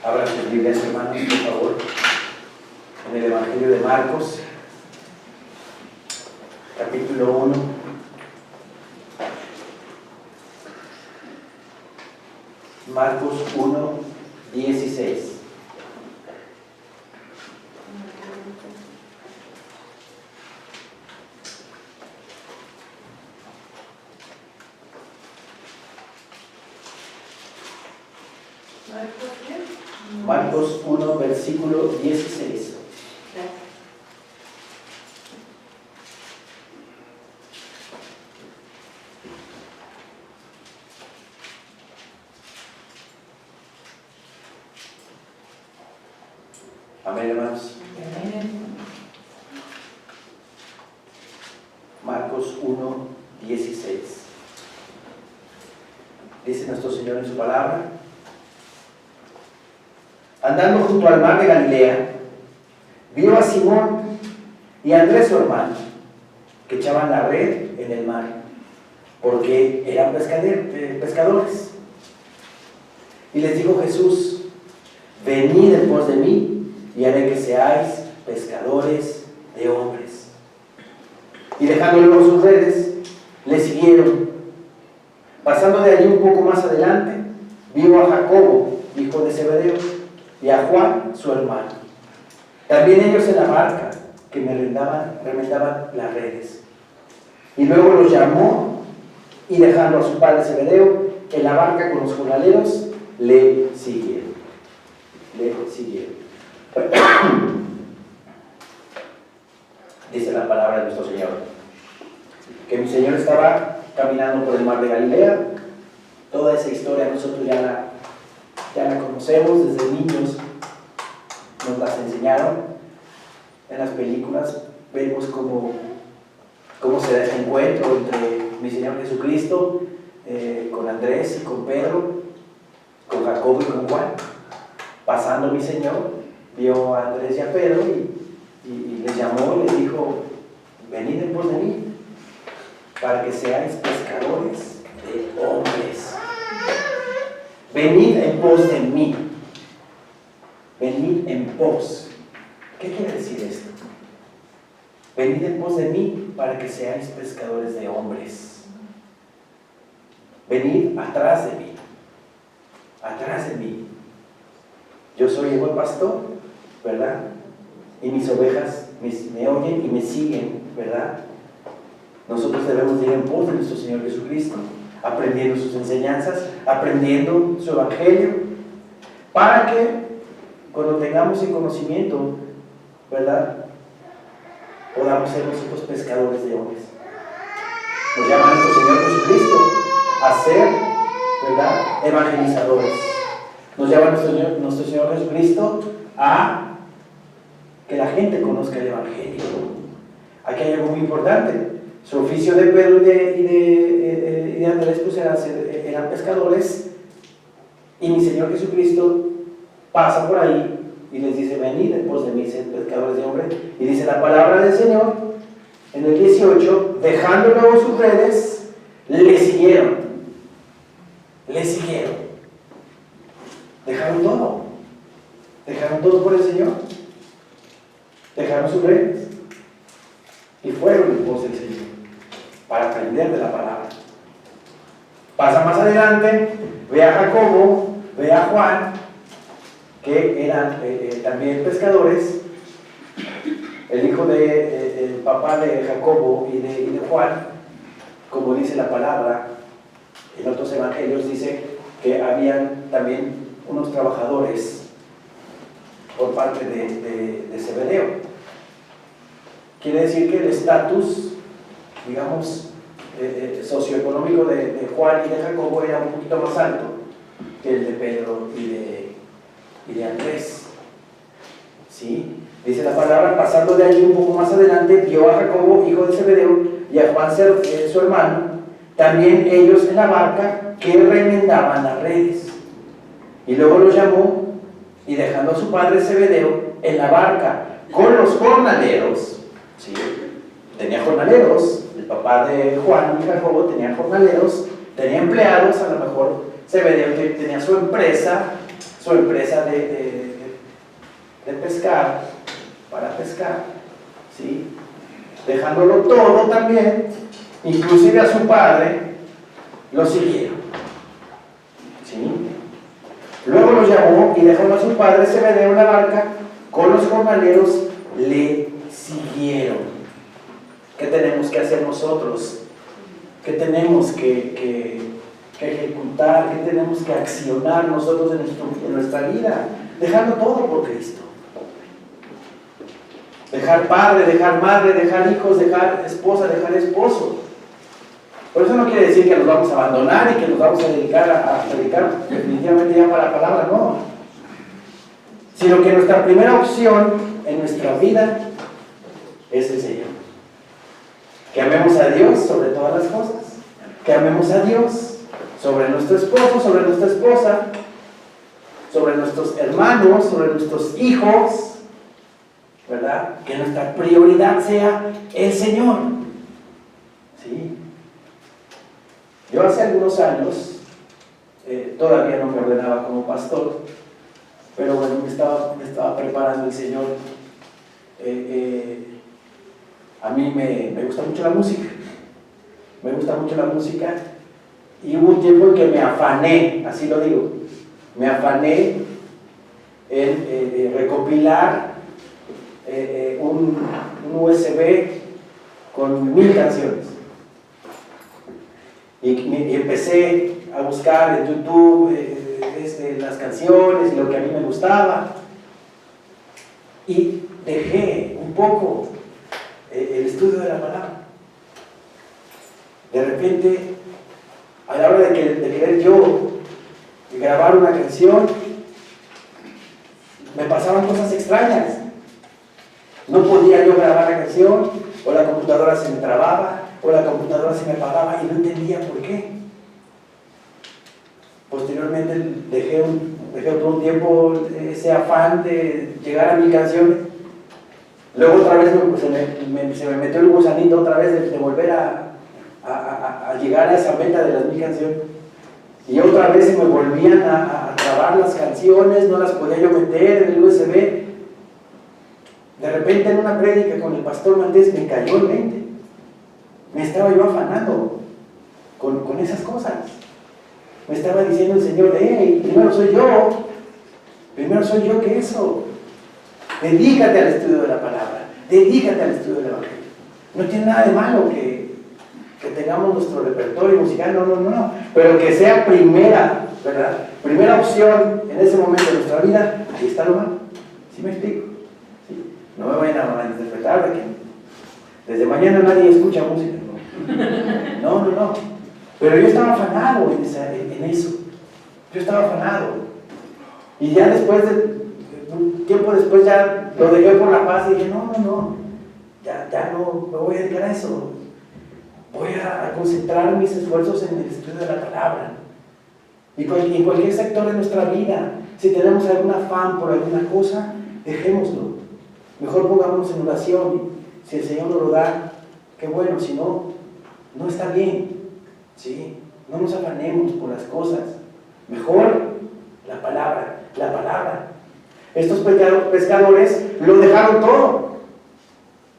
Abran sus Biblias, hermanos, por favor, en el Evangelio de Marcos, capítulo 1. Marcos 1, 16. Marcos 1, versículo 16. Amén, hermanos. Marcos 1, 16. Dice nuestro Señor en su palabra: andando junto al mar de Galilea, vio a Simón y a Andrés su hermano, que echaban la red en el mar, porque eran pescadores. Y les dijo Jesús: venid en pos de mí, y haré que seáis pescadores de hombres. Y dejando luego sus redes, le siguieron. Pasando de allí un poco más adelante, vio a Jacobo, hijo de Zebedeo, y a Juan, su hermano, también ellos en la barca, que remendaban las redes. Y luego los llamó, y dejando a su padre Zebedeo en la barca con los jornaleros, le siguieron. Dice la palabra de nuestro Señor, que mi Señor estaba caminando por el mar de Galilea. Toda esa historia nosotros ya la conocemos, desde niños nos las enseñaron. En las películas vemos cómo se da ese encuentro entre mi Señor Jesucristo con Andrés y con Pedro, con Jacobo y con Juan. Pasando mi Señor, vio a Andrés y a Pedro y les llamó y les dijo: venid en pos de mí, para que seáis pescadores de hombres. Venid en pos de mí. Venid en pos. ¿Qué quiere decir esto? Venid en pos de mí para que seáis pescadores de hombres. Venid atrás de mí. Atrás de mí. Yo soy el buen pastor, ¿verdad? Y mis ovejas me oyen y me siguen, ¿verdad? Nosotros debemos ir en pos de nuestro Señor Jesucristo, aprendiendo sus enseñanzas, aprendiendo su evangelio, para que cuando tengamos el conocimiento, ¿verdad?, podamos ser nosotros pescadores de hombres. Nos llama nuestro Señor Jesucristo a ser, ¿verdad?, evangelizadores. Nos llama nuestro Señor Jesucristo a que la gente conozca el evangelio. Aquí hay algo muy importante. Su oficio de Pedro y de Andrés pues eran pescadores, y mi Señor Jesucristo pasa por ahí y les dice: venid en pos de mí, sed pescadores de hombres. Y dice la palabra del Señor en el 18: dejando luego sus redes, le siguieron. Dejaron todo por el Señor, dejaron sus redes y fueron en pos del Señor para aprender de la palabra. Pasa más adelante, ve a Jacobo, ve a Juan, que eran también pescadores. El hijo el papá de Jacobo y de Juan, como dice la palabra en otros evangelios, dice que habían también unos trabajadores por parte de Zebedeo. Quiere decir que el estatus, digamos, socioeconómico de Juan y de Jacobo era un poquito más alto que el de Pedro y de Andrés. ¿Sí? Dice la palabra: pasando de allí un poco más adelante, vio a Jacobo, hijo de Zebedeo, y a Juan, su hermano, también ellos en la barca, que remendaban las redes. Y luego los llamó, y dejando a su padre Zebedeo en la barca con los jornaleros, ¿sí?, tenía jornaleros, el papá de Juan y Jacobo tenía jornaleros, tenía empleados, a lo mejor Zebedeo tenía su empresa, su empresa de pescar, para pescar, ¿sí? Dejándolo todo también, inclusive a su padre, lo siguieron, ¿sí? Luego lo llamó y dejando a su padre Zebedeo en la barca, con los jornaleros le siguieron. ¿Qué tenemos que hacer nosotros? ¿Qué tenemos que ejecutar? ¿Qué tenemos que accionar nosotros en nuestra vida? Dejando todo por Cristo. Dejar padre, dejar madre, dejar hijos, dejar esposa, dejar esposo. Por eso no quiere decir que nos vamos a abandonar y que nos vamos a dedicar a predicar definitivamente ya para la palabra, no. Sino que nuestra primera opción en nuestra vida es el Señor. Que amemos a Dios sobre todas las cosas. Que amemos a Dios sobre nuestro esposo, sobre nuestra esposa, sobre nuestros hermanos, sobre nuestros hijos, ¿verdad? Que nuestra prioridad sea el Señor. ¿Sí? Yo hace algunos años, todavía no me ordenaba como pastor, pero bueno, me estaba preparando el Señor. A mí me gusta mucho la música. Me gusta mucho la música. Y hubo un tiempo en que me afané, así lo digo, me afané en recopilar un USB con 1000 canciones. Y empecé a buscar en YouTube las canciones y lo que a mí me gustaba. Y dejé un poco el estudio de la palabra. De repente, a la hora de querer yo grabar una canción, me pasaban cosas extrañas. No podía yo grabar la canción, o la computadora se me trababa, o la computadora se me apagaba y no entendía por qué. Posteriormente dejé por un tiempo ese afán de llegar a 1000 canciones. Luego otra vez se me metió el gusanito otra vez de volver a llegar a esa meta de las 1000 canciones. Y otra vez se me volvían a trabar las canciones, no las podía yo meter en el USB. De repente en una prédica con el pastor Maldés me cayó el 20. Me estaba yo afanando con esas cosas. Me estaba diciendo el Señor, primero soy yo que eso. Dedícate al estudio de la palabra, dedícate al estudio del Evangelio. No tiene nada de malo que tengamos nuestro repertorio musical, no, pero que sea primera, ¿verdad? Primera opción en ese momento de nuestra vida, ahí está lo malo. ¿Sí me explico? ¿Sí? No me vayan a malinterpretar de que desde mañana nadie escucha música, no. Pero yo estaba afanado en eso. Yo estaba afanado. Y ya después un tiempo después ya lo dejé por la paz y dije, no, ya no me voy a dedicar a eso. Voy a concentrar mis esfuerzos en el estudio de la palabra. Y en cualquier sector de nuestra vida, si tenemos algún afán por alguna cosa, dejémoslo. Mejor pongámonos en oración. Si el Señor nos lo da, qué bueno. Si no, no está bien. ¿Sí? No nos afanemos por las cosas. Mejor la palabra. Estos pescadores lo dejaron todo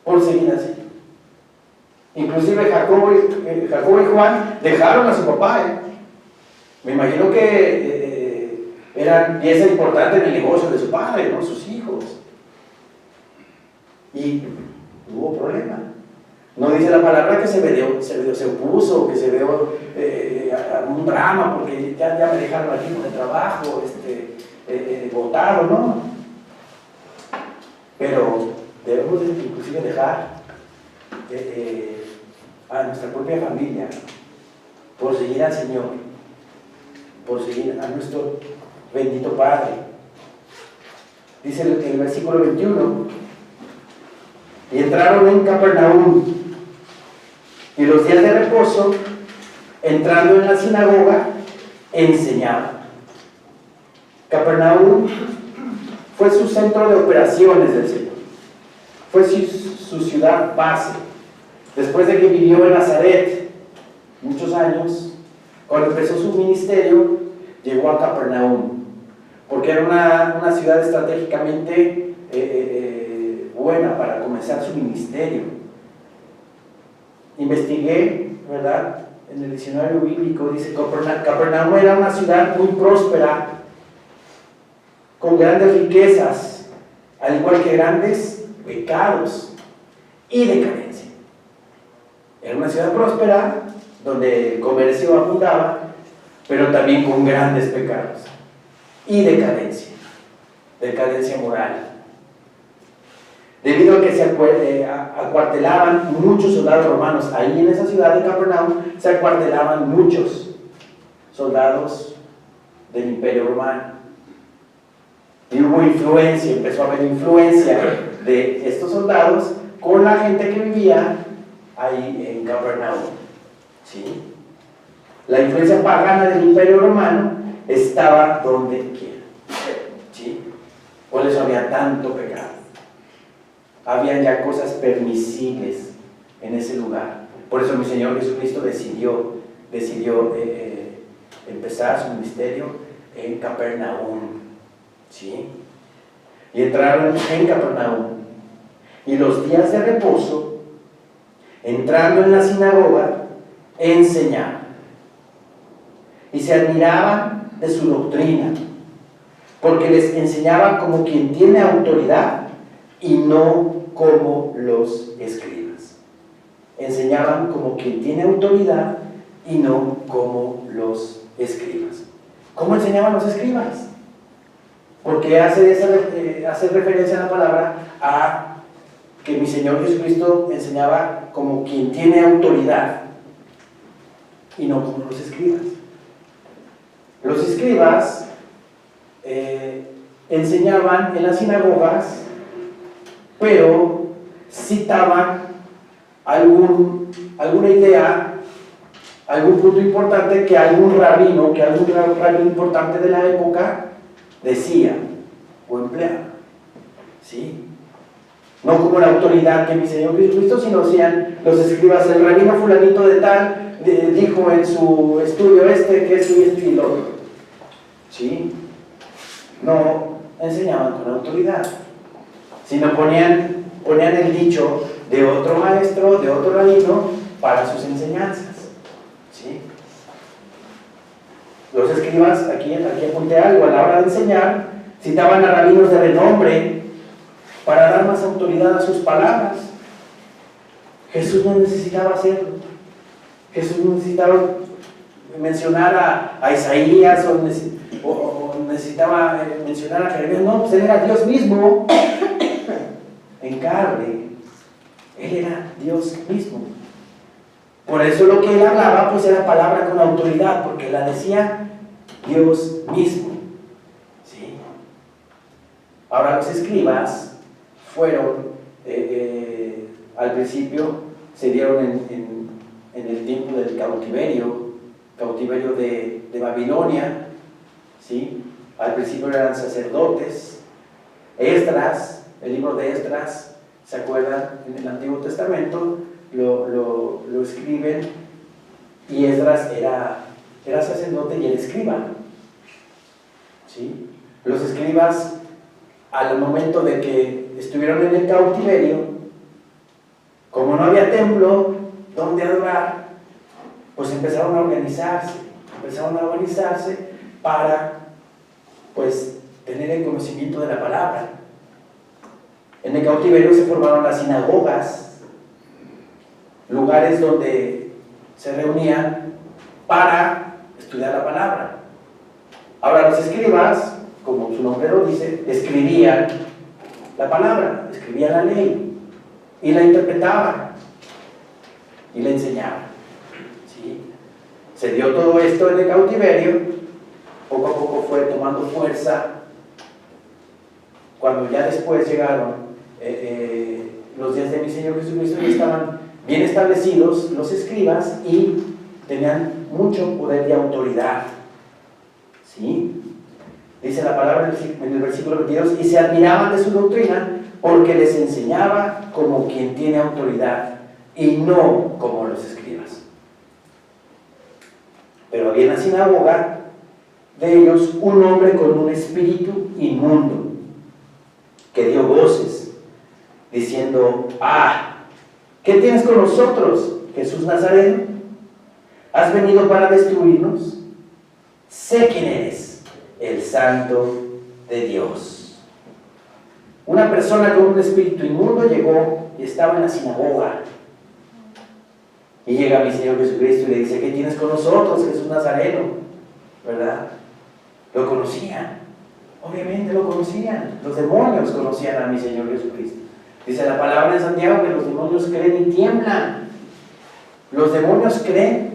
por seguir así. Inclusive Jacobo y Juan dejaron a su papá. Me imagino que eran pieza importante en el negocio de su padre, ¿no? Sus hijos. Y hubo problema. No dice la palabra que se opuso, que se vio un drama porque ya me dejaron aquí con el trabajo, votado, ¿no? Pero debemos inclusive dejar a nuestra propia familia por seguir al Señor, por seguir a nuestro bendito Padre. Dice el versículo 21, y entraron en Capernaum, y los días de reposo, entrando en la sinagoga, enseñaba. Capernaum fue su centro de operaciones del Señor, fue su ciudad base. Después de que vivió en Nazaret muchos años, cuando empezó su ministerio, llegó a Capernaum. porque era una ciudad estratégicamente buena para comenzar su ministerio. Investigué, ¿verdad? En el diccionario bíblico dice que Capernaum era una ciudad muy próspera, con grandes riquezas, al igual que grandes pecados y decadencia. Era una ciudad próspera, donde el comercio abundaba, pero también con grandes pecados y decadencia moral. Debido a que se acuartelaban muchos soldados romanos, ahí en esa ciudad de Capernaum se acuartelaban muchos soldados del Imperio Romano. Y hubo influencia, empezó a haber influencia de estos soldados con la gente que vivía ahí en Capernaum. ¿Sí? La influencia pagana del Imperio Romano estaba donde quiera. ¿Sí? Por eso había tanto pecado. Habían ya cosas permisibles en ese lugar. Por eso mi Señor Jesucristo decidió empezar su ministerio en Capernaum. ¿Sí? Y entraron en Capernaum. Y los días de reposo, entrando en la sinagoga, enseñaban. Y se admiraban de su doctrina, porque les enseñaba como quien tiene autoridad y no como los escribas. Enseñaban como quien tiene autoridad y no como los escribas. ¿Cómo enseñaban los escribas? Porque hace referencia a la palabra a que mi Señor Jesucristo enseñaba como quien tiene autoridad y no como los escribas. Los escribas enseñaban en las sinagogas, pero citaban alguna idea, algún punto importante que algún rabino importante de la época decía o empleaba. ¿Sí? No como la autoridad que mi Señor Jesucristo, sino decían los escribas, el rabino fulanito de tal dijo en su estudio que es su estilo. ¿Sí? No enseñaban con autoridad, sino ponían el dicho de otro maestro, de otro rabino, para sus enseñanzas. ¿Sí? Los escribas, aquí apunté algo, a la hora de enseñar, citaban a rabinos de renombre para dar más autoridad a sus palabras. Jesús no necesitaba hacerlo. Jesús no necesitaba mencionar a Isaías o necesitaba mencionar a Jeremías. No, pues él era Dios mismo en carne. Él era Dios mismo. Por eso lo que él hablaba pues era palabra con autoridad, porque la decía Dios mismo. ¿Sí? Ahora los escribas fueron al principio se dieron en el tiempo del cautiverio de Babilonia. ¿Sí? Al principio eran sacerdotes. Esdras, el libro de Esdras, ¿se acuerdan? En el Antiguo Testamento lo escriben, y Esdras era sacerdote y el escriba. ¿Sí? Los escribas, al momento de que estuvieron en el cautiverio, como no había templo donde adorar, pues empezaron a organizarse para pues tener el conocimiento de la palabra. En el cautiverio se formaron las sinagogas, lugares donde se reunían para estudiar la palabra. Ahora los escribas, como su nombre lo dice, escribían la palabra, escribían la ley y la interpretaban y la enseñaban. ¿Sí? Se dio todo esto en el cautiverio, poco a poco fue tomando fuerza. Cuando ya después llegaron los días de mi Señor Jesucristo, ya estaban bien establecidos los escribas y tenían mucho poder y autoridad. ¿Sí? Dice la palabra en el versículo 22, y se admiraban de su doctrina porque les enseñaba como quien tiene autoridad y no como los escribas. Pero había una sinagoga de ellos un hombre con un espíritu inmundo, que dio voces, diciendo: ¿qué tienes con nosotros, Jesús Nazareno? ¿Has venido para destruirnos? Sé quién eres, el Santo de Dios. Una persona con un espíritu inmundo llegó y estaba en la sinagoga. Y llega mi Señor Jesucristo y le dice: ¿qué tienes con nosotros, Jesús Nazareno? ¿Verdad? Lo conocían, obviamente lo conocían. Los demonios conocían a mi Señor Jesucristo. Dice la palabra de Santiago que los demonios creen y tiemblan. Los demonios creen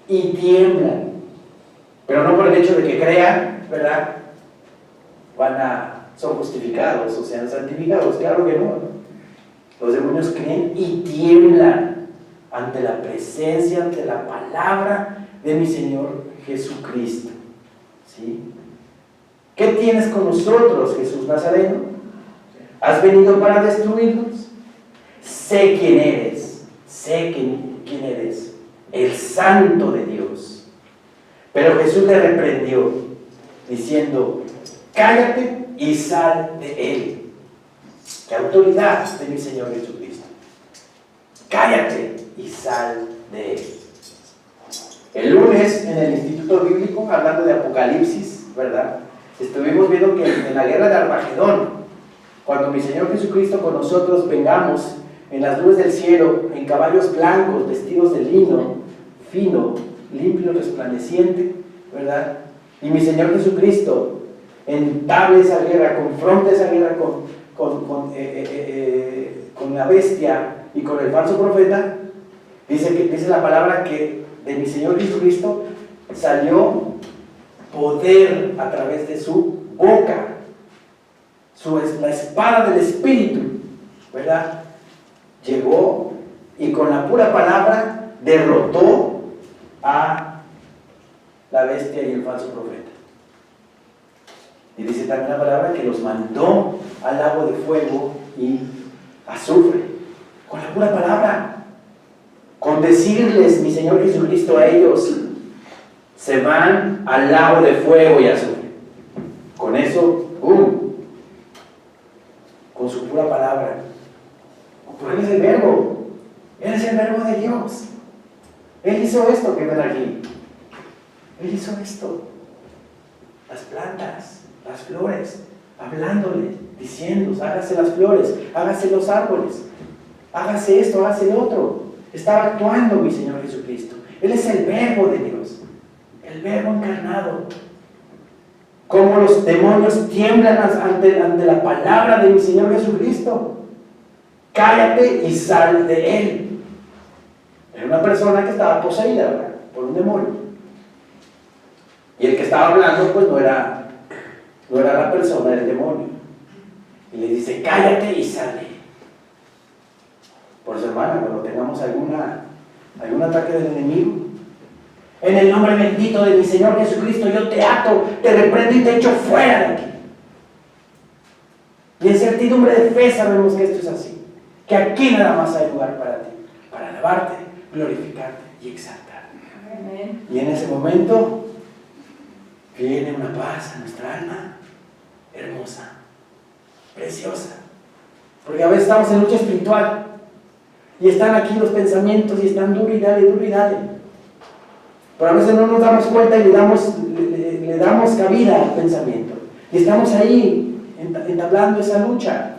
y tiemblan. Pero no por el hecho de que crean, ¿verdad? Son justificados o sean santificados. Claro que no. Los demonios creen y tiemblan ante la presencia, ante la palabra de mi Señor Jesucristo. ¿Sí? ¿Qué tienes con nosotros, Jesús Nazareno? ¿Has venido para destruirnos? Sé quién eres, quién eres, el Santo de Dios. Pero Jesús le reprendió, diciendo: cállate y sal de él. ¡Qué autoridad de mi Señor Jesucristo! Cállate y sal de él. El lunes, en el Instituto Bíblico, hablando de Apocalipsis, ¿verdad?, estuvimos viendo que en la guerra de Armagedón, cuando mi Señor Jesucristo con nosotros vengamos en las nubes del cielo, en caballos blancos, vestidos de lino, fino, limpio, resplandeciente, ¿verdad? Y mi Señor Jesucristo entable esa guerra, confronta esa guerra con la bestia y con el falso profeta. Dice la palabra que de mi Señor Jesucristo salió poder a través de su boca, la espada del Espíritu, ¿verdad? Llegó y con la pura palabra derrotó a la bestia y el falso profeta. Y dice también la palabra que los mandó al lago de fuego y azufre, con la pura palabra. Con decirles mi Señor Jesucristo a ellos: se van al lago de fuego y azufre. Con eso, con su pura palabra. Porque Él es el verbo. Él es el verbo de Dios. Él hizo esto que ven aquí. Él hizo esto. Las plantas, las flores, hablándole, diciendo: hágase las flores, hágase los árboles, hágase esto, hágase el otro. Estaba actuando mi Señor Jesucristo. Él es el verbo de Dios, el verbo encarnado. Como los demonios tiemblan ante la palabra de mi Señor Jesucristo. Cállate y sal de él. Era una persona que estaba poseída, ¿verdad?, por un demonio. Y el que estaba hablando, pues no era la persona, era el demonio. Y le dice: cállate y sal de él. Por eso, hermana, cuando tengamos algún ataque del enemigo, en el nombre bendito de mi Señor Jesucristo, yo te ato, te reprendo y te echo fuera de aquí. Y en certidumbre de fe sabemos que esto es así, que aquí nada más hay lugar para ti, para alabarte, glorificarte y exaltarte. Amén. Y en ese momento viene una paz a nuestra alma, hermosa, preciosa. Porque a veces estamos en lucha espiritual y están aquí los pensamientos y están duro y dale, duro y dale. Pero a veces no nos damos cuenta y le damos cabida al pensamiento. Y estamos ahí entablando esa lucha.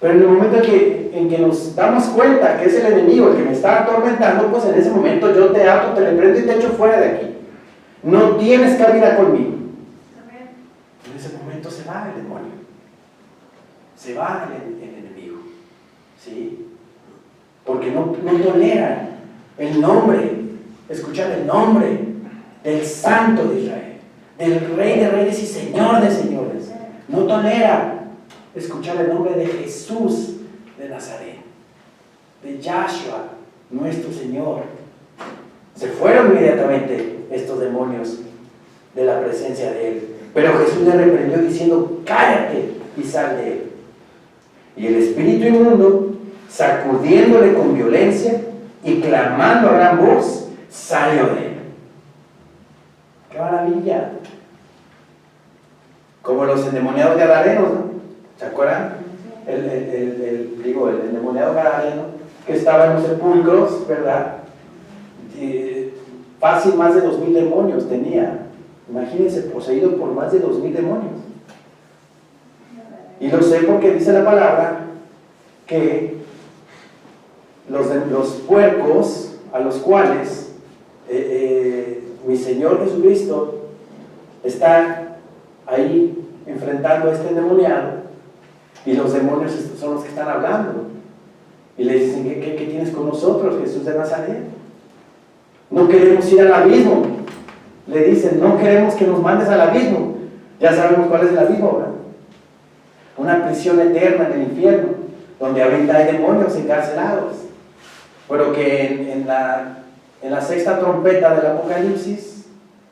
Pero en el momento en que nos damos cuenta que es el enemigo el que me está atormentando, pues en ese momento yo te ato, te reprendo y te echo fuera de aquí. No tienes cabida conmigo. En ese momento se va el demonio. Se va el enemigo. ¿Sí? Porque no toleran el nombre, escuchar el nombre del Santo de Israel, del Rey de Reyes y Señor de Señores. No toleran escuchar el nombre de Jesús de Nazaret, de Yahshua, nuestro Señor. Se fueron inmediatamente estos demonios de la presencia de Él. Pero Jesús le reprendió diciendo: cállate y sal de él. Y el espíritu inmundo, sacudiéndole con violencia y clamando a gran voz, salió de él. ¡Qué maravilla! Como los endemoniados gadarenos, ¿no? ¿Se acuerdan? El endemoniado gadareno que estaba en los sepulcros, ¿verdad? Fácil, más de 2000 demonios tenía. Imagínense, poseído por más de 2000 demonios. Y lo sé porque dice la palabra que los puercos a los cuales mi Señor Jesucristo está ahí enfrentando a este endemoniado, y los demonios son los que están hablando y le dicen: ¿qué tienes con nosotros, Jesús de Nazaret? No queremos ir al abismo. Le dicen: no queremos que nos mandes al abismo. Ya sabemos cuál es el abismo, ¿verdad? Una prisión eterna en el infierno, donde ahorita hay demonios encarcelados, pero que en la sexta trompeta del Apocalipsis,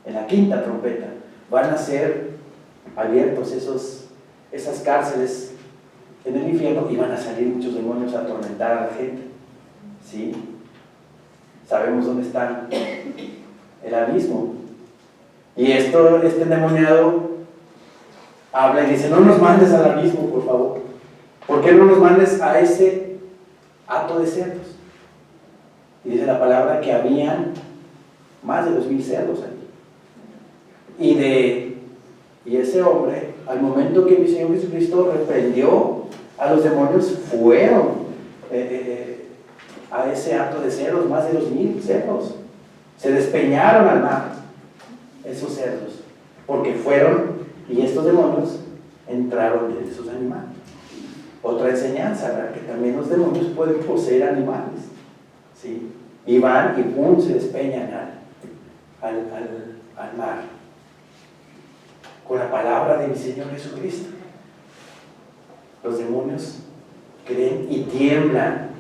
en la quinta trompeta, van a ser abiertos esas cárceles en el infierno, y van a salir muchos demonios a atormentar a la gente. ¿Sí? Sabemos dónde está el abismo. Y este endemoniado habla y dice: no nos mandes al abismo, por favor. ¿Por qué no nos mandes a ese hato de cerdos? Y dice la palabra que habían más de 2000 cerdos allí. Y ese hombre, al momento que mi Señor Jesucristo reprendió a los demonios, fueron a ese hato de cerdos, más de 2000 cerdos. Se despeñaron al mar esos cerdos, porque fueron, y estos demonios entraron en esos animales. Otra enseñanza, ¿verdad? Que también los demonios pueden poseer animales, ¿sí? Y van y ¡pum!, se despeñan al mar con la palabra de mi Señor Jesucristo. Los demonios creen y tiemblan.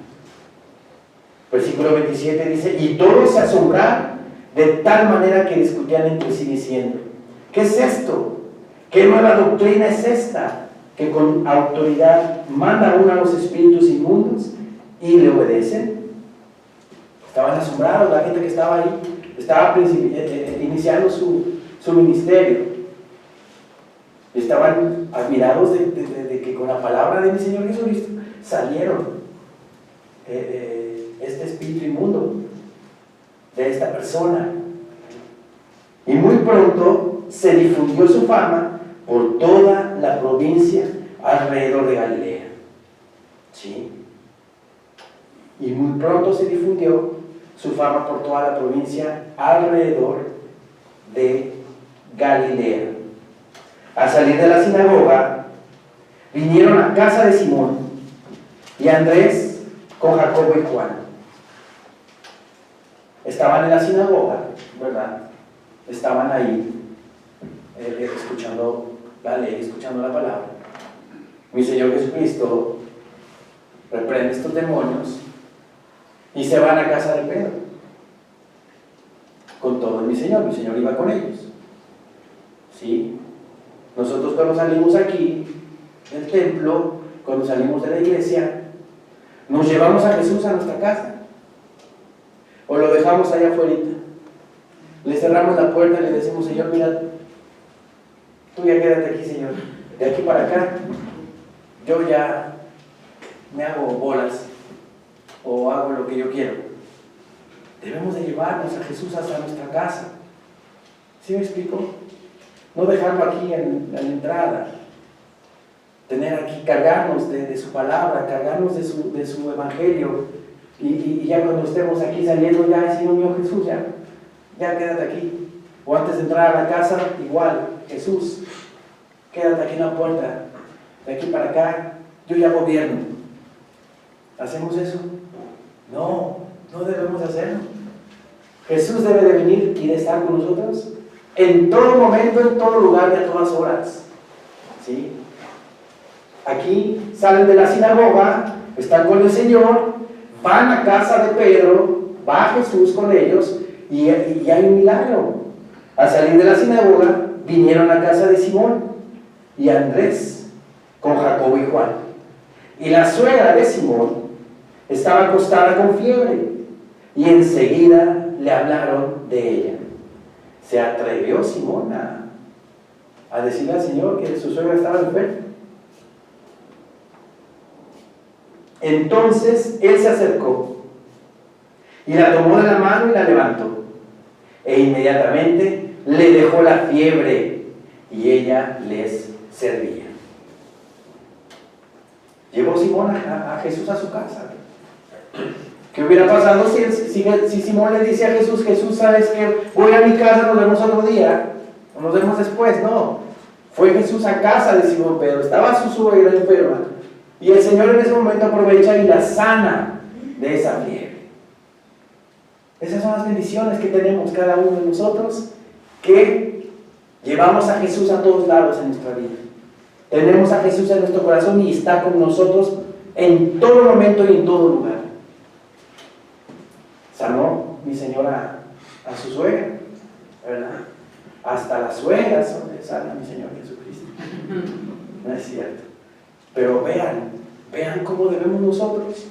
Versículo 27 dice: y todos se asombraron de tal manera que discutían entre sí diciendo: ¿qué es esto? ¿Qué nueva doctrina es esta? Que con autoridad manda uno a los espíritus inmundos y le obedecen. Estaban asombrados, la gente que estaba ahí estaba iniciando su ministerio. Estaban admirados de que con la palabra de mi Señor Jesucristo salieron este espíritu inmundo de esta persona. Y muy pronto se difundió su fama por toda la provincia alrededor de Galilea. ¿Sí? Y muy pronto se difundió su fama por toda la provincia alrededor de Galilea. Al salir de la sinagoga, vinieron a casa de Simón y Andrés con Jacobo y Juan. Estaban en la sinagoga, ¿verdad? Estaban ahí escuchando la ley, escuchando la palabra. Mi Señor Jesucristo reprende estos demonios y se van a casa de Pedro con todo mi Señor iba con ellos. ¿Sí? Nosotros cuando salimos aquí del templo, cuando salimos de la iglesia, nos llevamos a Jesús a nuestra casa o lo dejamos allá afuera, le cerramos la puerta y le decimos: Señor, mira, tú ya quédate aquí, Señor, de aquí para acá yo ya me hago bolas o hago lo que yo quiero. Debemos de llevarnos a Jesús hasta nuestra casa. ¿Sí me explico? No dejarlo aquí en la entrada, tener aquí, cargarnos de su palabra, cargarnos de su evangelio, y ya cuando estemos aquí saliendo, ya, Señor mío Jesús, ya quédate aquí. O antes de entrar a la casa, igual: Jesús, quédate aquí en la puerta, de aquí para acá, yo ya gobierno. ¿Hacemos eso? No debemos hacerlo. Jesús debe de venir y de estar con nosotros en todo momento, en todo lugar y a todas horas. ¿Sí? Aquí salen de la sinagoga, están con el Señor, van a casa de Pedro, va Jesús con ellos y hay un milagro. Al salir de la sinagoga, vinieron a casa de Simón y Andrés con Jacobo y Juan. Y la suegra de Simón estaba acostada con fiebre y enseguida le hablaron de ella. Se atrevió Simón a decirle al Señor que su suegra estaba enferma. Entonces él se acercó y la tomó de la mano y la levantó, e inmediatamente le dejó la fiebre y ella les servía. Llevó Simón a Jesús a su casa. ¿Qué hubiera pasado si Simón le dice a Jesús: Jesús, ¿sabes qué? Voy a mi casa, nos vemos otro día, o nos vemos después? No, fue Jesús a casa de Simón Pedro, estaba su suegra enferma, y el Señor en ese momento aprovecha y la sana de esa fiebre. Esas son las bendiciones que tenemos cada uno de nosotros, que llevamos a Jesús a todos lados en nuestra vida. Tenemos a Jesús en nuestro corazón y está con nosotros en todo momento y en todo lugar. Sanó mi señora a su suegra, ¿verdad? Hasta las suegras son de sana mi Señor Jesucristo. No es cierto. Pero vean cómo debemos nosotros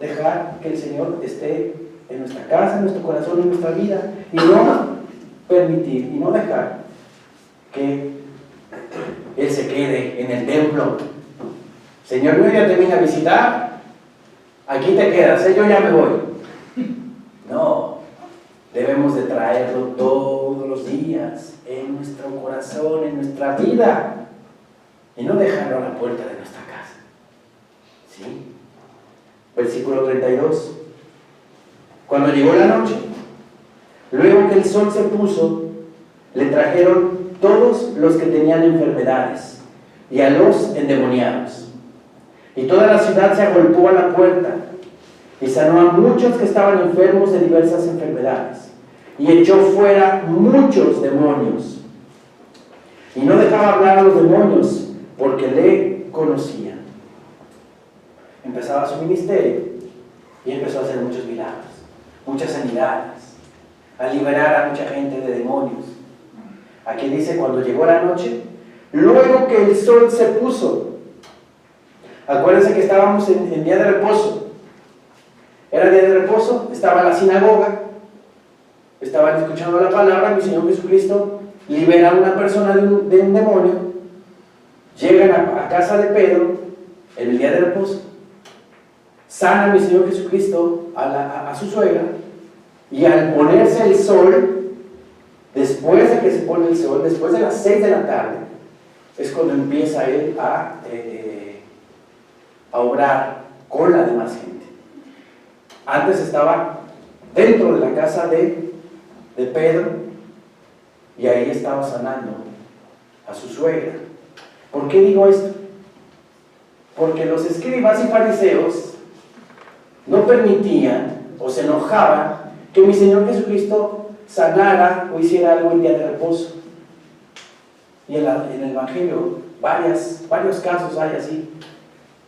dejar que el Señor esté en nuestra casa, en nuestro corazón, en nuestra vida, y no permitir y no dejar que Él se quede en el templo. Señor, yo ya te vine a visitar, aquí te quedas, yo ya me voy. No, debemos de traerlo todos los días en nuestro corazón, en nuestra vida, y no dejarlo a la puerta de nuestra casa. ¿Sí? Versículo 32. Cuando llegó la noche, luego que el sol se puso, le trajeron todos los que tenían enfermedades y a los endemoniados. Y toda la ciudad se agolpó a la puerta y sanó a muchos que estaban enfermos de diversas enfermedades y echó fuera muchos demonios. Y no dejaba hablar a los demonios porque le conocían. Empezaba su ministerio y empezó a hacer muchos milagros, muchas sanidades, a liberar a mucha gente de demonios. Aquí dice: cuando llegó la noche, luego que el sol se puso. Acuérdense que estábamos en día de reposo. Era día de reposo, estaba la sinagoga, estaban escuchando la palabra. Mi Señor Jesucristo libera a una persona de un demonio. Llegan a casa de Pedro en el día de reposo. Sana mi Señor Jesucristo a su suegra, y al ponerse el sol, después de que se pone el sol, después de las 6 de la tarde, es cuando empieza él a obrar con la demás gente. Antes estaba dentro de la casa de Pedro, y ahí estaba sanando a su suegra. ¿Por qué digo esto? Porque los escribas y fariseos no permitían o se enojaban que mi Señor Jesucristo sanara o hiciera algo en día de reposo. Y en el Evangelio varios casos hay así,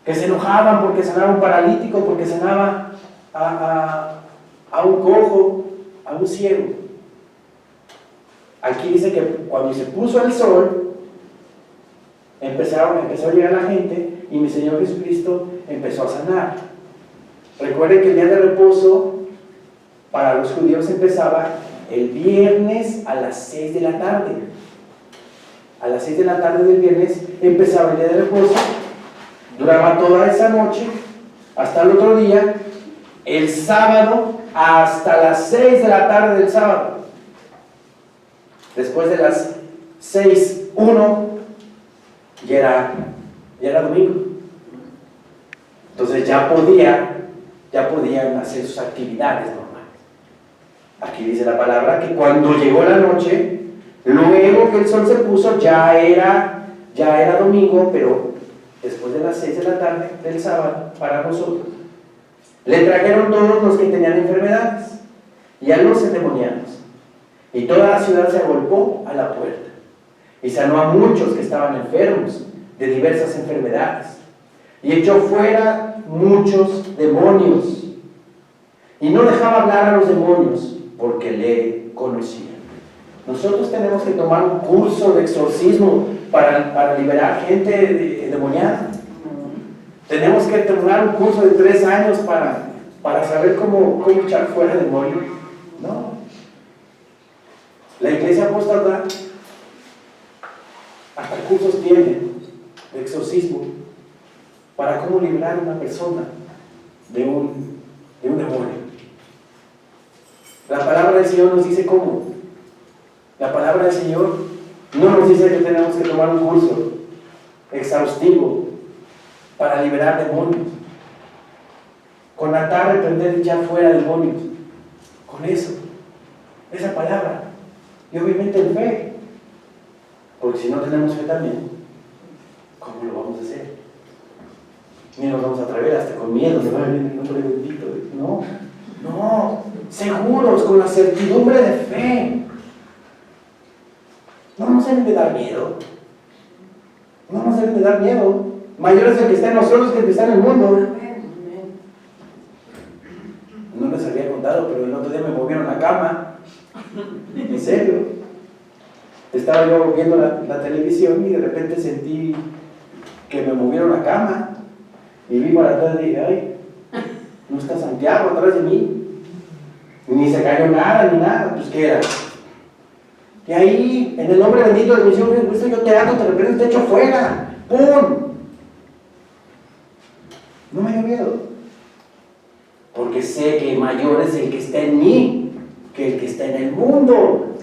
que se enojaban porque sanaba a un paralítico, porque sanaba a un cojo, a un ciego. Aquí dice que cuando se puso el sol, empezó a llegar la gente y mi Señor Jesucristo empezó a sanar. Recuerden que el día de reposo para los judíos empezaba el viernes a las 6 de la tarde. A las 6 de la tarde del viernes empezaba el día de reposo, duraba toda esa noche hasta el otro día, el sábado hasta las 6 de la tarde del sábado. Después de las 6:01 ya era domingo. Entonces ya podían hacer sus actividades normales. Aquí dice la palabra que cuando llegó la noche, luego que el sol se puso, ya era domingo, pero después de las 6 de la tarde del sábado para nosotros, le trajeron todos los que tenían enfermedades y a los endemoniados, y toda la ciudad se agolpó a la puerta y sanó a muchos que estaban enfermos de diversas enfermedades y echó fuera muchos demonios, y no dejaba hablar a los demonios porque le conocían. Nosotros tenemos que tomar un curso de exorcismo para liberar gente endemoniada. Tenemos que tomar un curso de 3 años para saber cómo echar fuera demonios. No. La iglesia apóstata hasta cursos tiene de exorcismo para cómo librar a una persona de un demonio. La palabra del Señor nos dice cómo. La palabra del Señor no nos dice que tenemos que tomar un curso exhaustivo para liberar demonios. Con atar, reprender y echar fuera demonios. Con eso. Esa palabra. Y obviamente en fe. Porque si no tenemos fe también, ¿cómo lo vamos a hacer? Ni nos vamos a atrever hasta con miedo, se va a venir el nombre bendito. No, seguros, con la certidumbre de fe. No nos deben de dar miedo. No nos deben de dar miedo. Mayor es el que está en nosotros que el que está en el mundo. No les había contado, pero el otro día me movieron la cama. En serio. Estaba yo viendo la televisión y de repente sentí que me movieron la cama. Y vi para atrás y dije, ay, no está Santiago atrás de mí. Ni se cayó nada, ni nada. Pues, ¿qué era? Y ahí, en el nombre bendito de mi Señor Jesucristo, yo te hago, te reprendo, te echo fuera. ¡Pum! No me dio miedo. Porque sé que mayor es el que está en mí que el que está en el mundo.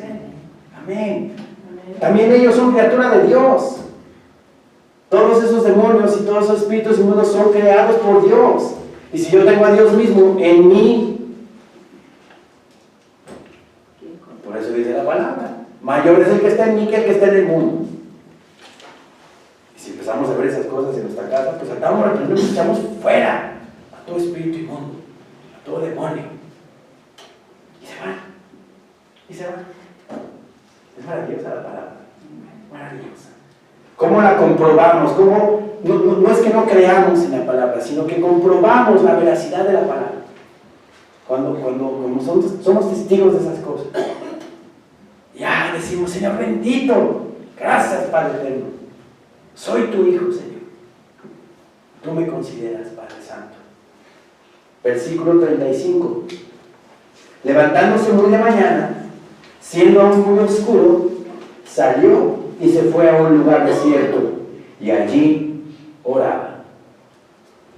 Amén. También ellos son criaturas de Dios. Todos esos demonios y todos esos espíritus inmundos son creados por Dios. Y si yo tengo a Dios mismo en mí, por eso dice la palabra, mayor es el que está en mí que el que está en el mundo. Y si empezamos a ver esas cosas en nuestra casa, pues atamos, reprendemos y echamos fuera a todo espíritu inmundo, a todo demonio. Y se van. Y se van. Es maravillosa la palabra. Maravillosa. ¿Cómo la comprobamos? ¿Cómo? No es que no creamos en la palabra, sino que comprobamos la veracidad de la palabra. Cuando somos testigos de esas cosas. Ya decimos, Señor bendito, gracias Padre eterno. Soy tu hijo, Señor. Tú me consideras Padre Santo. Versículo 35. Levantándose muy de mañana, siendo aún muy oscuro, salió y se fue a un lugar desierto y allí oraba.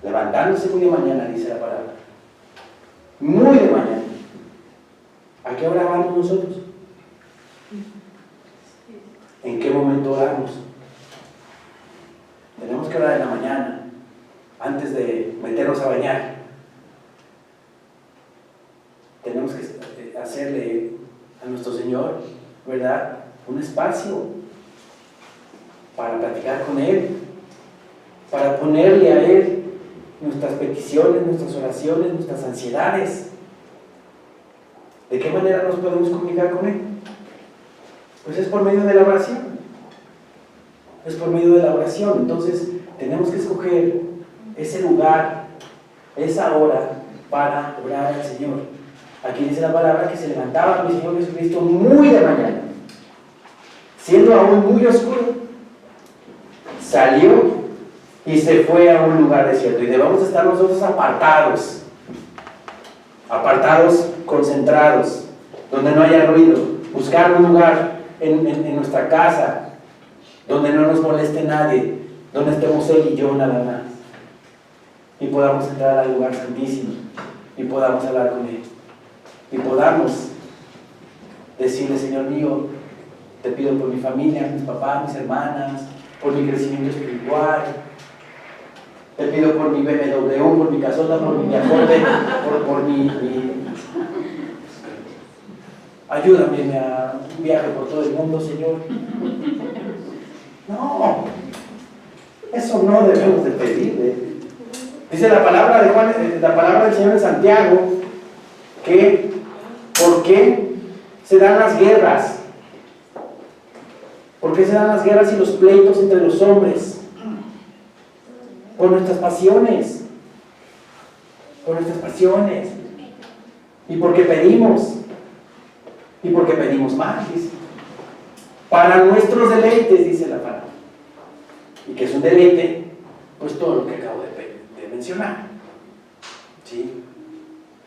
Levantándose muy de mañana, dice la palabra. Muy de mañana. ¿A qué hora vamos nosotros? ¿En qué momento oramos? Tenemos que orar en la mañana, antes de meternos a bañar. Tenemos que hacerle a nuestro Señor, ¿verdad?, un espacio para platicar con Él, para ponerle a Él nuestras peticiones, nuestras oraciones, nuestras ansiedades. ¿De qué manera nos podemos comunicar con Él? Pues es por medio de la oración. Es por medio de la oración. Entonces tenemos que escoger ese lugar, esa hora para orar al Señor. Aquí dice la palabra que se levantaba mi Señor Jesucristo muy de mañana, siendo aún muy oscuro, salió y se fue a un lugar desierto. Y debemos estar nosotros apartados, concentrados, donde no haya ruido, buscar un lugar en nuestra casa, donde no nos moleste nadie, donde estemos Él y yo nada más, y podamos entrar al lugar santísimo, y podamos hablar con Él, y podamos decirle, Señor mío, te pido por mi familia, mis papás, mis hermanas, por mi crecimiento espiritual, te pido por mi BMW, por mi casota, por mi viajote, por mi ayúdame a un viaje por todo el mundo, Señor. No, eso no debemos de pedirle. Dice la palabra de Juan, la palabra del Señor en Santiago, que ¿por qué se dan las guerras? ¿Por qué se dan las guerras y los pleitos entre los hombres? Por nuestras pasiones. Por nuestras pasiones. Y porque pedimos. Y porque pedimos más, dice. Para nuestros deleites, dice la palabra. Y que es un deleite, pues todo lo que acabo de mencionar. ¿Sí?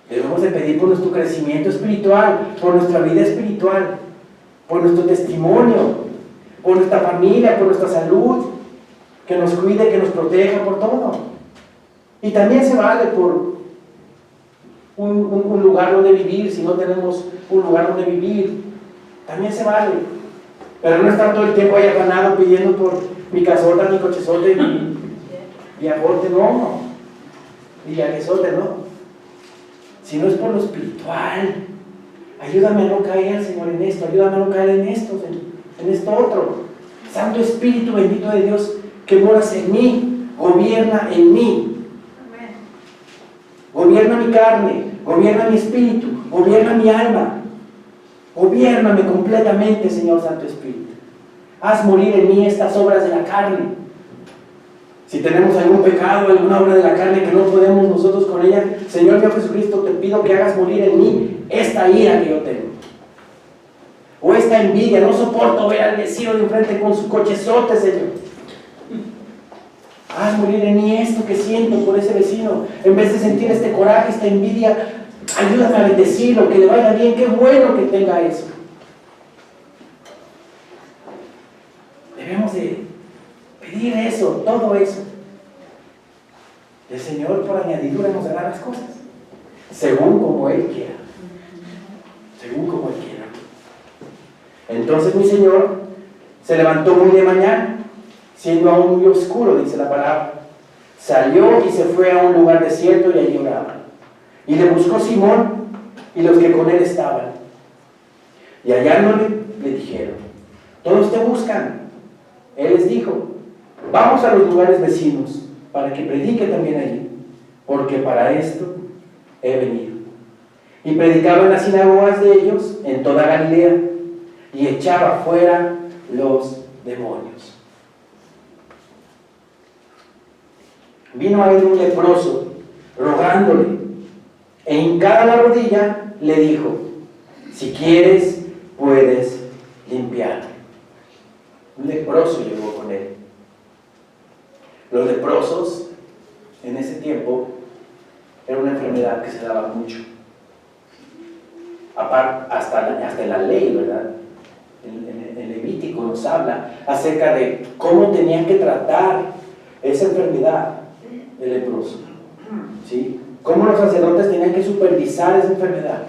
Debemos de pedir por nuestro crecimiento espiritual, por nuestra vida espiritual. por nuestro testimonio, por nuestra familia, por nuestra salud, que nos cuide, que nos proteja, por todo. Y también se vale por un lugar donde vivir, si no tenemos un lugar donde vivir, también se vale. Pero no estar todo el tiempo ahí afanado pidiendo por mi casota, mi cochezote, mi aporte, no. Mi viajezote, no. Si no es por lo espiritual, ayúdame a no caer, Señor, en esto, ayúdame a no caer en esto, en esto otro. Santo Espíritu bendito de Dios, que moras en mí, gobierna en mí. Gobierna mi carne, gobierna mi espíritu, gobierna mi alma. Gobiérname completamente, Señor Santo Espíritu. Haz morir en mí estas obras de la carne. Si tenemos algún pecado, alguna obra de la carne que no podemos nosotros con ella, Señor Dios Jesucristo, te pido que hagas morir en mí esta ira que yo tengo. O esta envidia. No soporto ver al vecino de enfrente con su cochezote, Señor. Haz morir en mí esto que siento por ese vecino. En vez de sentir este coraje, esta envidia, ayúdame a bendecirlo, que le vaya bien. Qué bueno que tenga eso. Debemos de pedir eso, todo eso. El Señor por añadidura nos dará las cosas, según como Él quiera. Según como Él quiera. Entonces mi Señor se levantó muy de mañana, siendo aún muy oscuro, dice la palabra. Salió y se fue a un lugar desierto y allí oraba. Y le buscó Simón y los que con él estaban. Y hallándole, le dijeron: todos te buscan. Él les dijo: vamos a los lugares vecinos, para que predique también allí, porque para esto he venido. Y predicaba en las sinagogas de ellos, en toda Galilea, y echaba fuera los demonios. Vino a él un leproso, rogándole, e hincada la rodilla, le dijo: si quieres, puedes limpiarme. Un leproso llegó con él. Los leprosos, en ese tiempo, era una enfermedad que se daba mucho. Hasta en la ley, ¿verdad? El Levítico nos habla acerca de cómo tenían que tratar esa enfermedad del leproso, ¿sí? Cómo los sacerdotes tenían que supervisar esa enfermedad.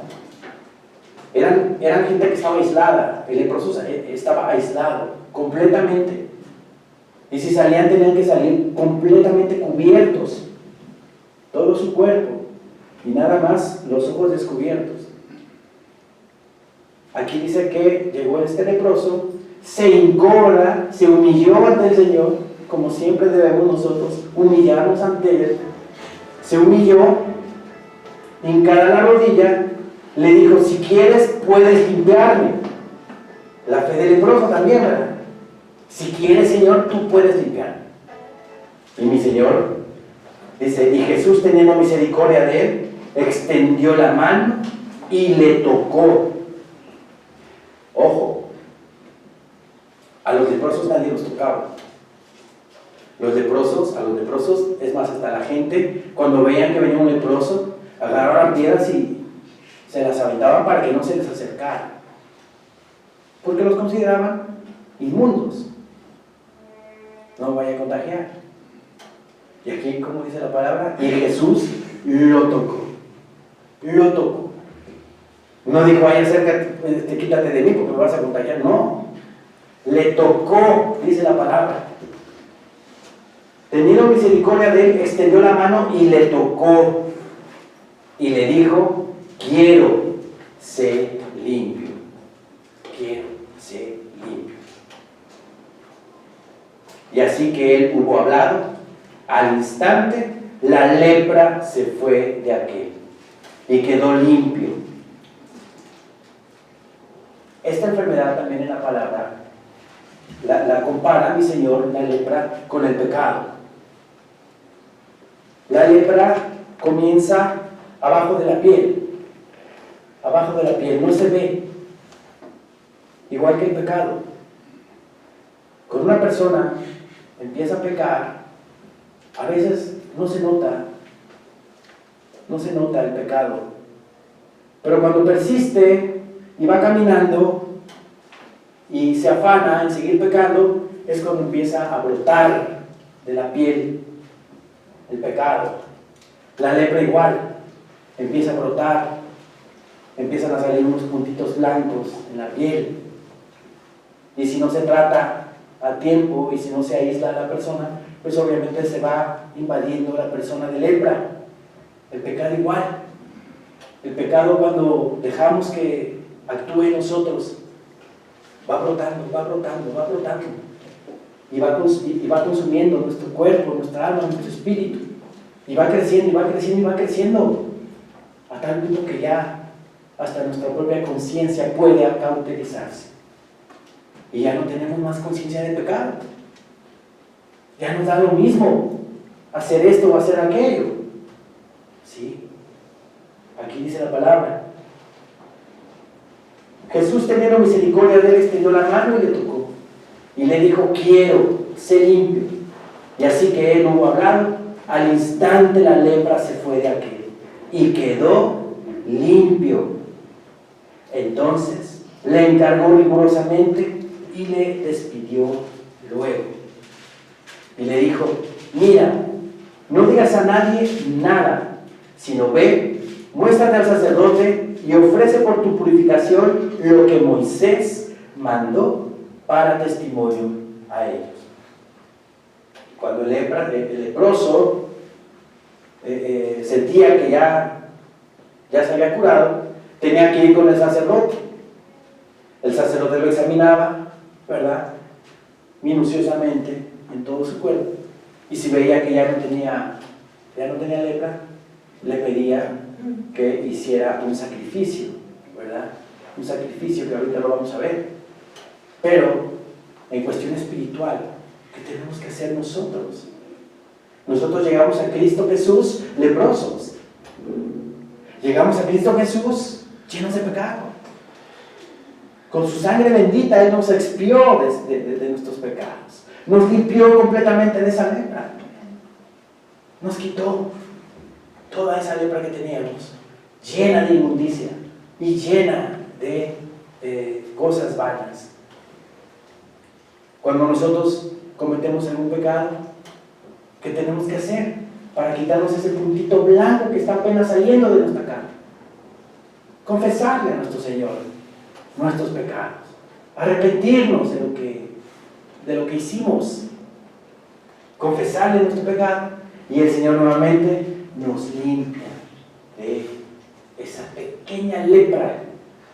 Eran gente que estaba aislada. El leproso estaba aislado completamente, y si salían tenían que salir completamente cubiertos, todo su cuerpo, y nada más los ojos descubiertos. Aquí dice que llegó este leproso, se hincó, se humilló ante el Señor, como siempre debemos nosotros humillarnos ante Él. Se humilló, hincada la rodilla, le dijo: si quieres, puedes limpiarme. La fe del leproso también, ¿verdad? Si quieres, Señor, tú puedes limpiarme. Y mi Señor, dice, y Jesús, teniendo misericordia de él, extendió la mano y le tocó. Ojo, a los leprosos nadie los tocaba. A los leprosos, es más, hasta la gente, cuando veían que venía un leproso, agarraban piedras y se las aventaban para que no se les acercara, porque los consideraban inmundos. No vaya a contagiar. Y aquí, como dice la palabra, y Jesús lo tocó. Lo tocó. No dijo: vaya, acércate, quítate de mí porque me vas a contagiar. No. Le tocó, dice la palabra. Teniendo misericordia de él, extendió la mano y le tocó. Y le dijo: quiero ser limpio. Quiero ser limpio. Y así que él hubo hablado, al instante la lepra se fue de aquel y quedó limpio. Esta enfermedad también en la palabra la compara mi Señor, la lepra, con el pecado. La lepra comienza abajo de la piel. Abajo de la piel, no se ve. Igual que el pecado. Cuando una persona empieza a pecar, a veces no se nota el pecado. Pero cuando persiste y va caminando, y se afana en seguir pecando, es cuando empieza a brotar de la piel el pecado. La lepra igual, empieza a brotar, empiezan a salir unos puntitos blancos en la piel. Y si no se trata a tiempo y si no se aísla a la persona, pues obviamente se va invadiendo la persona de lepra. El pecado igual. El pecado, cuando dejamos que actúe en nosotros, va brotando, va brotando, va brotando. Y va consumiendo nuestro cuerpo, nuestra alma, nuestro espíritu. Y va creciendo, y va creciendo, y va creciendo. A tal punto que ya hasta nuestra propia conciencia puede cauterizarse. Y ya no tenemos más conciencia del pecado. Ya nos da lo mismo hacer esto o hacer aquello. ¿Sí? Aquí dice la palabra. Jesús, teniendo misericordia de él, extendió la mano y le tocó. Y le dijo: quiero, sé limpio. Y así que él hubo hablado, al instante la lepra se fue de aquel y quedó limpio. Entonces le encargó rigurosamente y le despidió luego. Y le dijo: mira, no digas a nadie nada, sino ve, muéstrate al sacerdote y ofrece por tu purificación lo que Moisés mandó para testimonio a ellos. Cuando el leproso sentía que ya se había curado, tenía que ir con el sacerdote. El sacerdote lo examinaba, ¿verdad?, minuciosamente en todo su cuerpo, y si veía que ya no tenía lepra, le pedía que hiciera un sacrificio, ¿verdad? Un sacrificio que ahorita lo vamos a ver. Pero en cuestión espiritual, ¿qué tenemos que hacer nosotros? Nosotros llegamos a Cristo Jesús leprosos. Llegamos a Cristo Jesús llenos de pecado. Con su sangre bendita Él nos expió de nuestros pecados. Nos limpió completamente de esa lepra. Nos quitó toda esa lepra que teníamos, llena de inmundicia y llena de cosas vanas. Cuando nosotros cometemos algún pecado, ¿qué tenemos que hacer para quitarnos ese puntito blanco que está apenas saliendo de nuestra cara? Confesarle a nuestro Señor nuestros pecados, arrepentirnos de lo que hicimos, confesarle nuestro pecado, y el Señor nuevamente nos limpia de esa pequeña lepra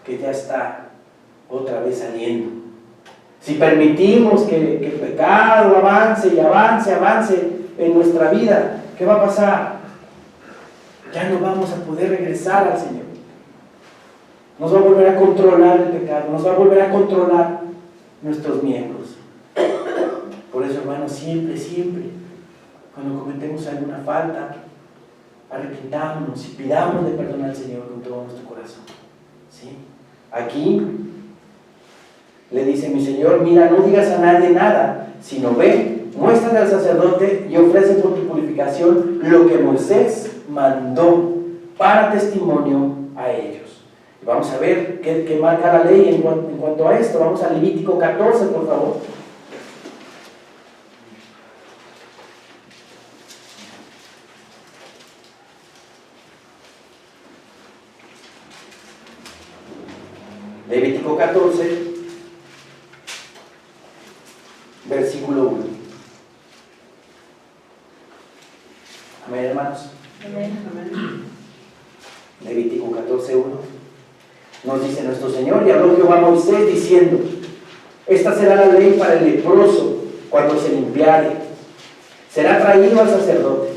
que ya está otra vez saliendo. Si permitimos que el pecado avance y avance en nuestra vida, ¿qué va a pasar? Ya no vamos a poder regresar al Señor. Nos va a volver a controlar el pecado, nos va a volver a controlar nuestros miembros. Por eso, hermanos, siempre, cuando cometemos alguna falta, arrepentámonos y pidamos de perdón al Señor con todo nuestro corazón. ¿Sí? Aquí le dice: mi Señor, mira, no digas a nadie nada, sino ve, muéstrate al sacerdote y ofrece por tu purificación lo que Moisés mandó para testimonio a ellos. Y vamos a ver qué marca la ley en cuanto a esto. Vamos a Levítico 14, por favor. Levítico 14, versículo 1. Amén, hermanos. Amén. Levítico 14, 1. Nos dice nuestro Señor: y habló Jehová a Moisés diciendo: esta será la ley para el leproso cuando se limpiare. Será traído al sacerdote,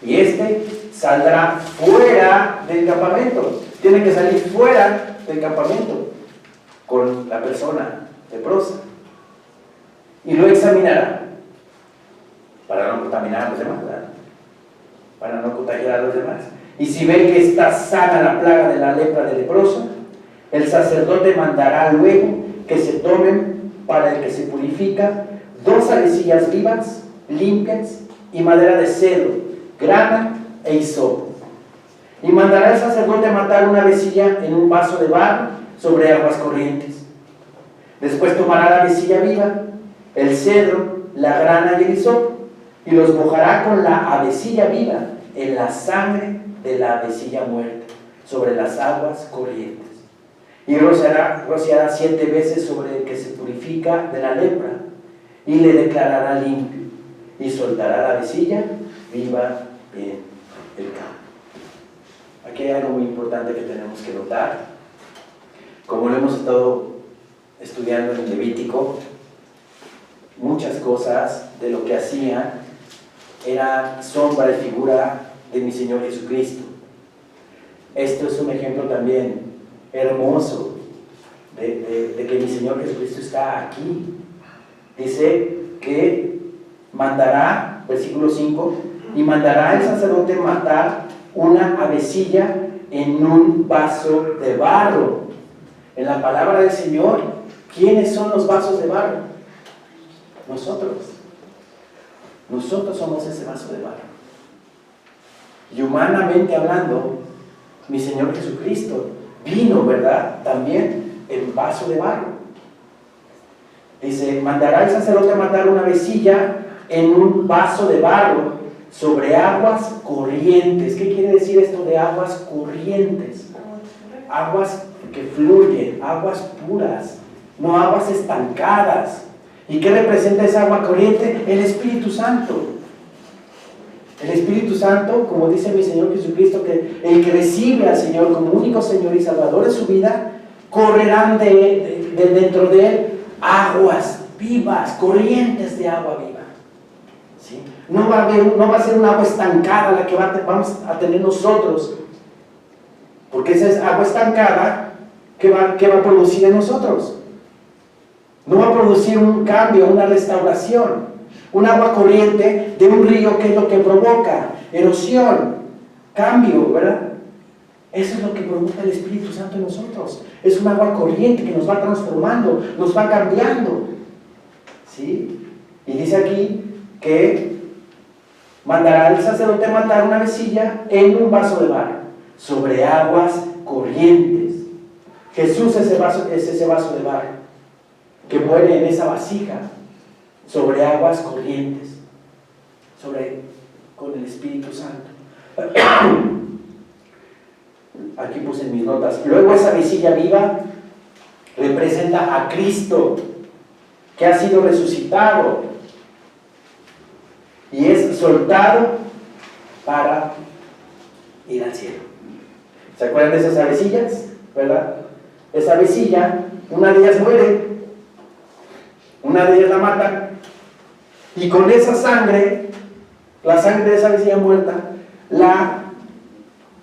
y éste saldrá fuera del campamento. Tiene que salir fuera del campamento con la persona leprosa, y lo examinará para no contaminar a los demás, ¿verdad?, para no contagiar a los demás. Y si ve que está sana la plaga de la lepra del leproso, el sacerdote mandará luego que se tomen para el que se purifica 2 avecillas vivas, limpias, y madera de cedro, grana e hisopo. Y mandará el sacerdote matar una avecilla en un vaso de barro sobre aguas corrientes. Después tomará la avecilla viva, el cedro, la grana y el hisopo, y los mojará con la avecilla viva en la sangre de la avecilla muerta, sobre las aguas corrientes. Y rociará 7 veces sobre el que se purifica de la lepra, y le declarará limpio, y soltará la avecilla viva en el campo. Aquí hay algo muy importante que tenemos que notar. Como lo hemos estado estudiando en Levítico, muchas cosas de lo que hacían era sombra y figura de mi Señor Jesucristo. Esto es un ejemplo también hermoso de que mi Señor Jesucristo está aquí. Dice que mandará, versículo 5, y mandará el sacerdote matar una avecilla en un vaso de barro. En la palabra del Señor, ¿quiénes son los vasos de barro? Nosotros. Nosotros somos ese vaso de barro. Y humanamente hablando, mi Señor Jesucristo vino, ¿verdad?, también en vaso de barro. Dice, mandará el sacerdote a matar una avecilla en un vaso de barro sobre aguas corrientes. ¿Qué quiere decir esto de aguas corrientes? Aguas que fluyen, aguas puras, no aguas estancadas. ¿Y qué representa esa agua corriente? El Espíritu Santo. El Espíritu Santo, como dice mi Señor Jesucristo, que el que recibe al Señor como único Señor y Salvador de su vida, correrán de dentro de él aguas vivas, corrientes de agua viva. ¿Sí? No va a ser un agua estancada la que vamos a tener nosotros, porque esa es agua estancada que va a producir en nosotros. No va a producir un cambio, una restauración. Un agua corriente de un río, ¿qué es lo que provoca? Erosión, cambio, ¿verdad? Eso es lo que provoca el Espíritu Santo en nosotros. Es un agua corriente que nos va transformando, nos va cambiando. ¿Sí? Y dice aquí que mandará al sacerdote a matar una avecilla en un vaso de barro, sobre aguas corrientes. Jesús es ese vaso de barro que muere en esa vasija, sobre aguas corrientes, con el Espíritu Santo. Aquí puse mis notas. Luego esa avecilla viva representa a Cristo, que ha sido resucitado y es soltado para ir al cielo. ¿Se acuerdan de esas avecillas? ¿Verdad? Esa avecilla, una de ellas muere, una de ellas la matan, y con esa sangre, la sangre de esa avecilla muerta, la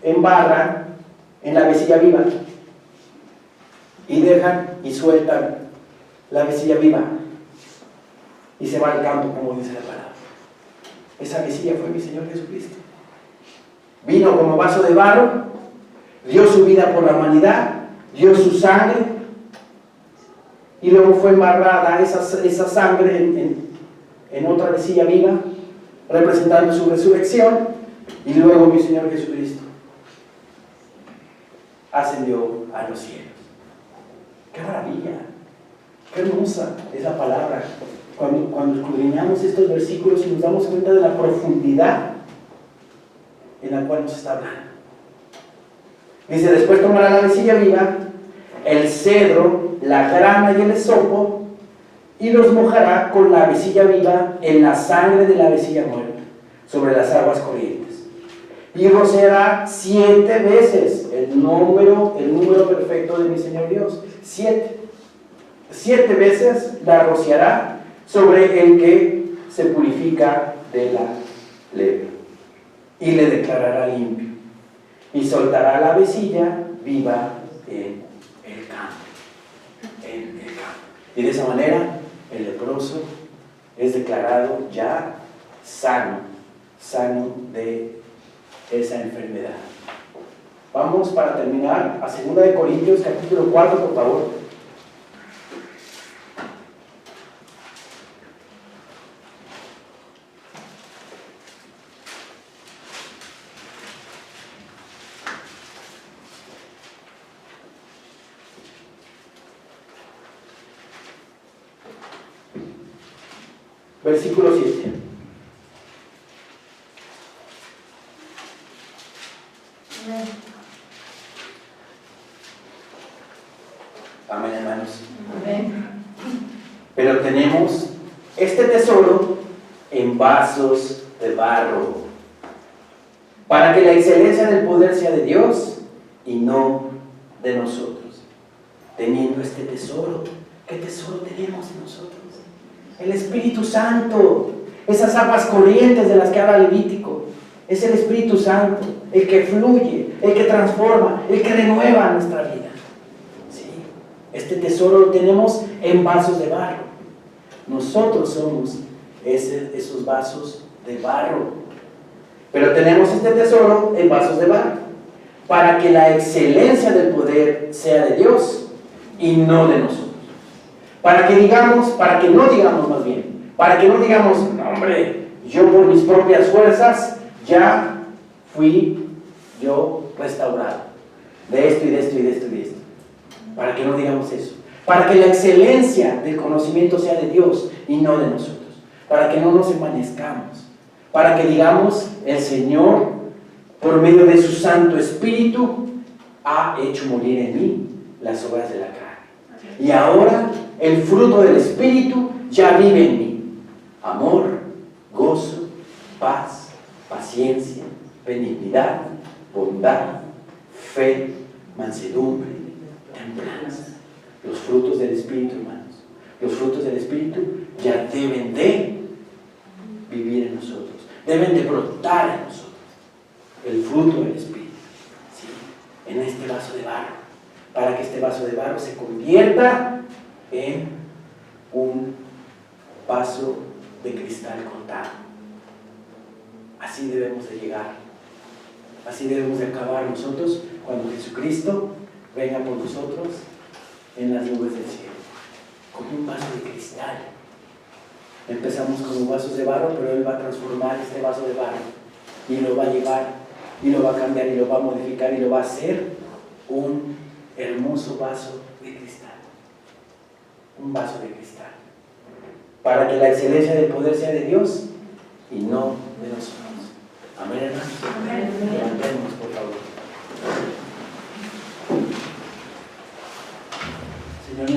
embarran en la avecilla viva y dejan y sueltan la avecilla viva y se va al campo, como dice la palabra. Esa avecilla fue mi Señor Jesucristo. Vino como vaso de barro, dio su vida por la humanidad, dio su sangre y luego fue embarrada esa sangre en otra avecilla viva, representando su resurrección, y luego mi Señor Jesucristo ascendió a los cielos. ¡Qué maravilla! ¡Qué hermosa es la palabra! Cuando escudriñamos estos versículos y nos damos cuenta de la profundidad en la cual nos está hablando. Dice, después tomará la avecilla viva, el cedro, la grana y el hisopo, y los mojará con la avecilla viva en la sangre de la avecilla muerta, sobre las aguas corrientes. Y rociará 7 veces el número perfecto de mi Señor Dios. 7 veces la rociará sobre el que se purifica de la lepra, y le declarará limpio, y soltará la avecilla viva en el campo. Y de esa manera el leproso es declarado ya sano de esa enfermedad. Vamos para terminar a 2 Corintios capítulo 4, por favor. Versículo 7. Amén, hermanos. Amén. Pero tenemos este tesoro en vasos de barro, para que la excelencia del poder sea de Dios y no de nosotros. Teniendo este tesoro, ¿qué tesoro tenemos en nosotros? El Espíritu Santo, esas aguas corrientes de las que habla Levítico. Es el Espíritu Santo, el que fluye, el que transforma, el que renueva nuestra vida. ¿Sí? Este tesoro lo tenemos en vasos de barro. Nosotros somos esos vasos de barro. Pero tenemos este tesoro en vasos de barro, para que la excelencia del poder sea de Dios y no de nosotros. Para que no digamos no, hombre, yo por mis propias fuerzas ya fui yo restaurado de esto y de esto y de esto y de esto. Para que no digamos eso. Para que la excelencia del conocimiento sea de Dios y no de nosotros. Para que no nos envanezcamos. Para que digamos, el Señor, por medio de su Santo Espíritu, ha hecho morir en mí las obras de la carne. Y ahora el fruto del Espíritu ya vive en mí. Amor, gozo, paz, paciencia, benignidad, bondad, fe, mansedumbre, templanza. Los frutos del Espíritu, hermanos. Los frutos del Espíritu ya deben de vivir en nosotros. Deben de brotar en nosotros. El fruto del Espíritu. ¿Sí? En este vaso de barro. Para que este vaso de barro se convierta en un vaso de cristal cortado. Así debemos de llegar. Así debemos de acabar nosotros cuando Jesucristo venga por nosotros en las nubes del cielo, como un vaso de cristal. Empezamos como vasos de barro, pero Él va a transformar este vaso de barro y lo va a llevar y lo va a cambiar y lo va a modificar y lo va a hacer un hermoso vaso de cristal. Un vaso de cristal, para que la excelencia del poder sea de Dios y no de nosotros. Amén, hermanos. Amén. Levantemos, por favor. Señor,